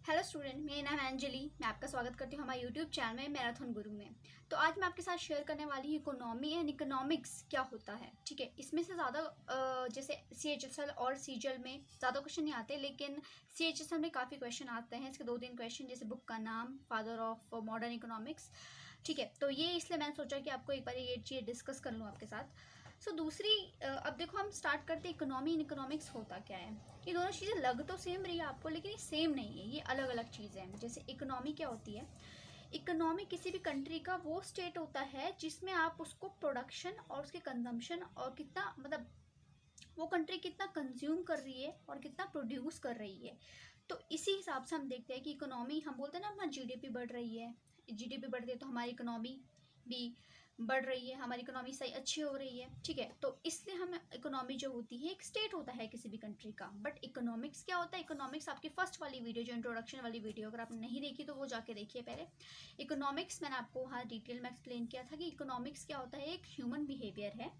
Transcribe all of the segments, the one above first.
Hello student, मेरा नाम है अंजलि। मैं आपका स्वागत करती हूँ हमारे यूट्यूब चैनल में मैराथन गुरु में। तो आज मैं आपके साथ शेयर करने वाली हूँ इकोनॉमी एंड इकोनॉमिक्स क्या होता है। ठीक है, इसमें से ज़्यादा जैसे CHSL और CGL में ज़्यादा क्वेश्चन नहीं आते, लेकिन CHSL में काफ़ी क्वेश्चन आते हैं। इसके 2-3 क्वेश्चन, जैसे बुक का नाम, फादर ऑफ मॉडर्न इकोनॉमिक्स। ठीक है, तो ये इसलिए मैंने सोचा कि आपको एक बार ये चीज़ डिस्कस कर लूँ आपके साथ। दूसरी अब देखो, हम स्टार्ट करते हैं इकोनॉमी एंड इकोनॉमिक्स होता क्या है। ये दोनों चीज़ें लग तो सेम रही है आपको, लेकिन ये सेम नहीं है, ये अलग अलग चीज़ें हैं। जैसे इकोनॉमी क्या होती है, इकोनॉमी किसी भी कंट्री का वो स्टेट होता है जिसमें आप उसको प्रोडक्शन और उसके कंजम्पशन और कितना, मतलब वो कंट्री कितना कंज्यूम कर रही है और कितना प्रोड्यूस कर रही है। तो इसी हिसाब से हम देखते हैं कि इकोनॉमी, हम बोलते हैं ना अपना GDP बढ़ रही है, GDP बढ़ती है तो हमारी इकोनॉमी भी बढ़ रही है, हमारी इकोनॉमी सही अच्छी हो रही है। ठीक है, तो इसलिए हम इकोनॉमी जो होती है एक स्टेट होता है किसी भी कंट्री का। बट इकोनॉमिक्स क्या होता है, इकोनॉमिक्स आपकी फर्स्ट वाली वीडियो, जो इंट्रोडक्शन वाली वीडियो, अगर आपने नहीं देखी तो वो जाके देखिए पहले। इकोनॉमिक्स मैंने आपको वहाँ डिटेल में एक्सप्लेन किया था कि इकोनॉमिक्स क्या होता है। एक ह्यूमन बिहेवियर है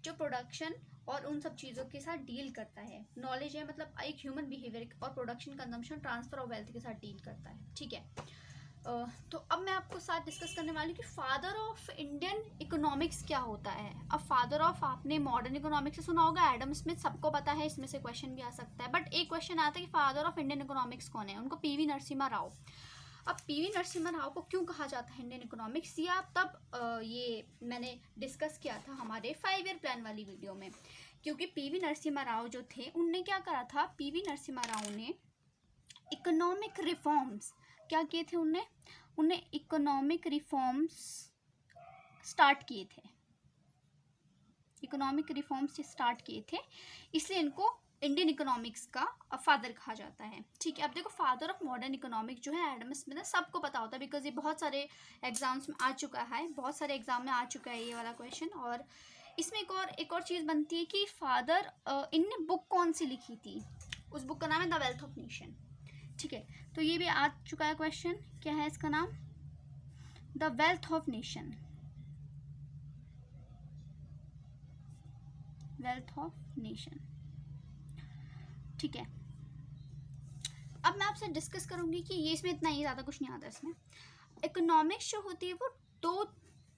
जो प्रोडक्शन और उन सब चीज़ों के साथ डील करता है। नॉलेज है, मतलब एक ह्यूमन बिहेवियर और production, consumption, transfer of wealth के साथ डील करता है। ठीक है, तो अब मैं आपको साथ डिस्कस करने वाली हूँ कि फादर ऑफ इंडियन इकोनॉमिक्स क्या होता है। अब फादर ऑफ, आपने मॉडर्न इकोनॉमिक्स से सुना होगा, एडम स्मिथ, सबको पता है, इसमें से क्वेश्चन भी आ सकता है। बट एक क्वेश्चन आता है कि फादर ऑफ इंडियन इकोनॉमिक्स कौन है। उनको PV नरसिम्हा राव। अब PV नरसिम्हा राव को क्यों कहा जाता है इंडियन इकोनॉमिक्स, ये आप तब ये मैंने डिस्कस किया था हमारे 5 ईयर प्लान वाली वीडियो में। क्योंकि PV नरसिम्हा राव जो थे, उनने क्या करा था, PV नरसिम्हा राव ने इकोनॉमिक रिफॉर्म्स क्या किए थे, उनने इकोनॉमिक रिफॉर्म्स स्टार्ट किए थे, इकोनॉमिक रिफॉर्म्स स्टार्ट किए थे, इसलिए इनको इंडियन इकोनॉमिक्स का फादर कहा जाता है। ठीक है, अब देखो, फादर ऑफ मॉडर्न इकोनॉमिक्स जो है एडम स्मिथ है, सबको पता होता है, बिकॉज ये बहुत सारे एग्जाम्स में आ चुका है, बहुत सारे एग्जाम में आ चुका है ये वाला क्वेश्चन। और इसमें एक और चीज़ बनती है कि फादर, इनने बुक कौन सी लिखी थी, उस बुक का नाम है द वेल्थ ऑफ नेशन। ठीक है, तो ये भी आ चुका है क्वेश्चन, क्या है इसका नाम, the wealth of nation, wealth of nation. ठीक है, अब मैं आपसे डिस्कस करूंगी कि ये, इसमें इतना ही ज़्यादा कुछ नहीं आता। इसमें इकोनॉमिक्स जो होती है वो 2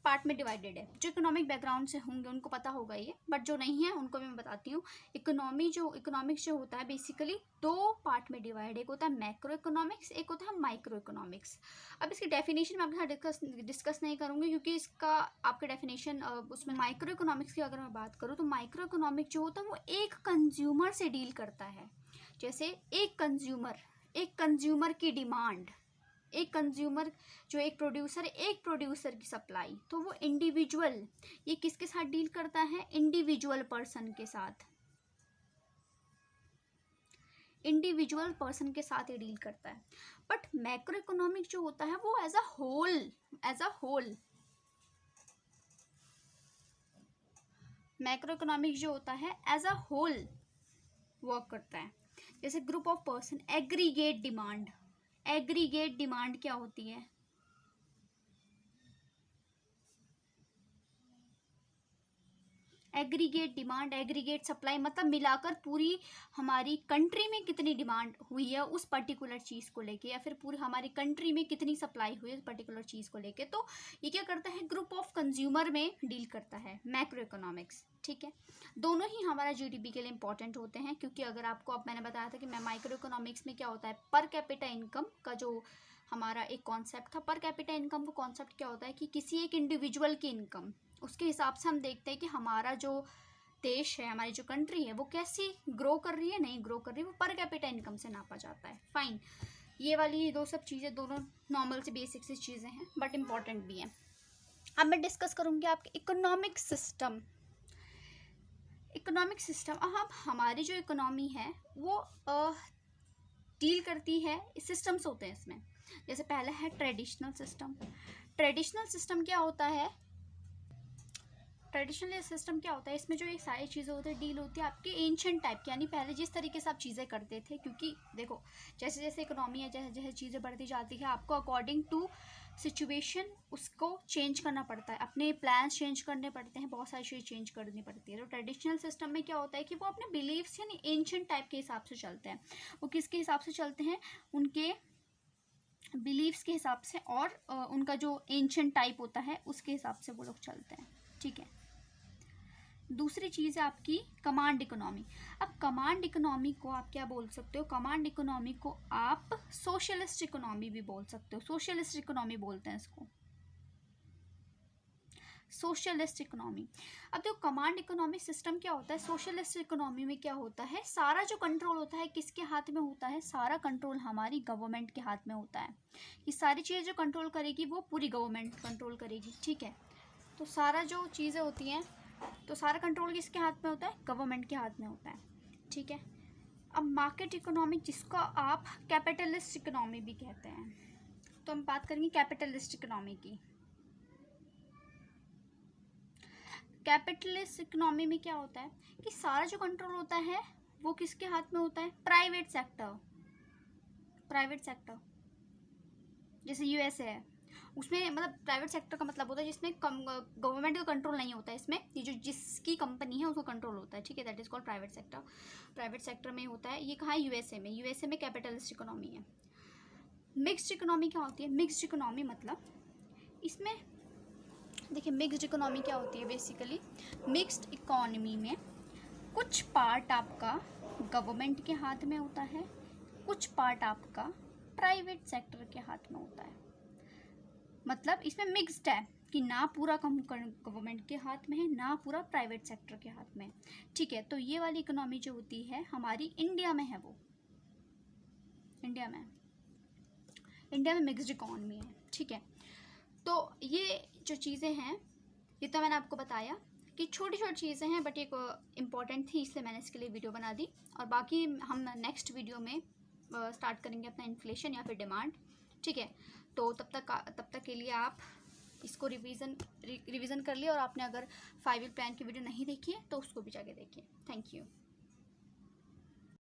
पार्ट में डिवाइडेड है। जो इकोनॉमिक बैकग्राउंड से होंगे उनको पता होगा ये, बट जो नहीं है उनको भी मैं बताती हूँ। इकोनॉमिक्स जो होता है बेसिकली 2 पार्ट में डिवाइड, एक होता है मैक्रो इकोनॉमिक्स, एक होता है माइक्रो इकोनॉमिक्स। अब इसकी डेफिनेशन मैं आपके साथ डिस्कस नहीं करूँगी, क्योंकि इसका आपके डेफिनेशन उसमें। माइक्रो इकोनॉमिक्स की अगर मैं बात करूँ तो माइक्रो इकोनॉमिक्स जो होता है वो एक कंज्यूमर से डील करता है। जैसे एक कंज्यूमर की डिमांड, एक कंज्यूमर जो एक प्रोड्यूसर की सप्लाई, तो वो इंडिविजुअल, ये किसके साथ डील करता है, इंडिविजुअल पर्सन के साथ, इंडिविजुअल पर्सन के साथ ये डील करता है। बट मैक्रो इकोनॉमिक जो होता है वो as a whole macro economic जो होता है एज अ होल वर्क करता है। जैसे group of person, aggregate demand क्या होती है, एग्रीगेट डिमांड, एग्रीगेट सप्लाई, मतलब मिलाकर पूरी हमारी कंट्री में कितनी डिमांड हुई है उस पर्टिकुलर चीज़ को लेके, या फिर पूरी हमारी कंट्री में कितनी सप्लाई हुई है उस पर्टिकुलर चीज़ को लेके। तो ये क्या करता है, ग्रुप ऑफ कंज्यूमर में डील करता है मैक्रो इकोनॉमिक्स। ठीक है, दोनों ही हमारा GDP के लिए इंपॉर्टेंट होते हैं, क्योंकि अगर आपको, अब मैंने बताया था कि मैं माइक्रो इकोनॉमिक्स में क्या होता है, पर कैपिटा इनकम का जो हमारा एक कॉन्सेप्ट था। पर कैपिटा इनकम का कॉन्सेप्ट क्या होता है कि किसी एक इंडिविजुअल की इनकम, उसके हिसाब से हम देखते हैं कि हमारा जो देश है, हमारी जो कंट्री है, वो कैसी ग्रो कर रही है, नहीं ग्रो कर रही है, वो पर कैपिटा इनकम से नापा जाता है। फाइन, ये वाली 2 सब चीज़ें दोनों नॉर्मल से बेसिक सी चीज़ें हैं, बट इम्पॉर्टेंट भी हैं। अब मैं डिस्कस करूँगी आपके इकोनॉमिक सिस्टम। अब हमारी जो इकोनॉमी है वो डील करती है, सिस्टम्स होते हैं इसमें। जैसे पहला है ट्रेडिशनल सिस्टम क्या होता है, ट्रेडिशनल सिस्टम क्या होता है, इसमें जो एक सारी चीज़ें होती है डील होती है आपके एंशिएंट टाइप की, यानी पहले जिस तरीके से आप चीज़ें करते थे। क्योंकि देखो, जैसे जैसे इकोनॉमी है, जैसे जैसे चीज़ें बढ़ती जाती है, आपको अकॉर्डिंग टू सिचुएशन उसको चेंज करना पड़ता है, अपने प्लान्स चेंज करने पड़ते हैं, बहुत सारी चीज़ें चेंज करनी पड़ती है। तो ट्रेडिशनल सिस्टम में क्या होता है कि वो अपने बिलीव्स यानी एंशिएंट टाइप के हिसाब से चलते हैं। वो किसके हिसाब से चलते हैं, उनके बिलीव्स के हिसाब से और उनका जो एंशिएंट टाइप होता है उसके हिसाब से वो लोग चलते हैं, ठीक है। दूसरी चीज़ है आपकी कमांड इकोनॉमी। अब कमांड इकोनॉमी को आप क्या बोल सकते हो, कमांड इकोनॉमी को आप सोशलिस्ट इकोनॉमी भी बोल सकते हो, सोशलिस्ट इकोनॉमी बोलते हैं इसको, सोशलिस्ट इकोनॉमी। अब देखो कमांड इकोनॉमी सिस्टम क्या होता है, सोशलिस्ट इकोनॉमी में क्या होता है, सारा जो कंट्रोल होता है किसके हाथ में होता है, सारा कंट्रोल हमारी गवर्नमेंट के हाथ में होता है। ये सारी चीज़ें जो कंट्रोल करेगी वो पूरी गवर्नमेंट कंट्रोल करेगी, ठीक है। तो सारा जो चीज़ें होती हैं, तो सारा कंट्रोल किसके हाथ में होता है, गवर्नमेंट के हाथ में होता है, ठीक है। अब मार्केट इकोनॉमी, जिसको आप कैपिटलिस्ट इकोनॉमी भी कहते हैं, तो हम बात करेंगे कैपिटलिस्ट इकोनॉमी की। कैपिटलिस्ट इकोनॉमी में क्या होता है कि सारा जो कंट्रोल होता है वो किसके हाथ में होता है, प्राइवेट सेक्टर। प्राइवेट सेक्टर जैसे यूएसए है, उसमें मतलब प्राइवेट सेक्टर का मतलब होता है जिसमें गवर्नमेंट का कंट्रोल नहीं होता है, इसमें ये जो जिसकी कंपनी है उसको कंट्रोल होता है, ठीक है, that is called private sector. Private sector में होता है, ये कहाँ है, यूएसए में। यूएसए में कैपिटलिस्ट इकोनॉमी है। मिक्स्ड इकोनॉमी क्या होती है, मिक्स्ड इकोनॉमी मतलब इसमें देखिए मिक्स्ड इकोनॉमी क्या होती है, बेसिकली मिक्स्ड इकोनॉमी में कुछ पार्ट आपका गवर्नमेंट के हाथ में होता है, कुछ पार्ट आपका प्राइवेट सेक्टर के हाथ में होता है। मतलब इसमें मिक्स्ड है कि ना पूरा गवर्नमेंट के हाथ में है, ना पूरा प्राइवेट सेक्टर के हाथ में, ठीक है। तो ये वाली इकोनॉमी जो होती है हमारी इंडिया में है, वो इंडिया में मिक्स्ड इकोनॉमी है, ठीक है। तो ये जो चीज़ें हैं ये तो मैंने आपको बताया कि छोटी छोटी चीज़ें हैं, बट एक इम्पॉर्टेंट थी इसलिए मैंने इसके लिए वीडियो बना दी। और बाकी हम नेक्स्ट वीडियो में स्टार्ट करेंगे अपना इन्फ्लेशन या फिर डिमांड, ठीक है। तो तब तक के लिए आप इसको रिवीजन कर लिए, और आपने अगर 5 ईयर प्लान की वीडियो नहीं देखी है तो उसको भी जाके देखिए। Thank you.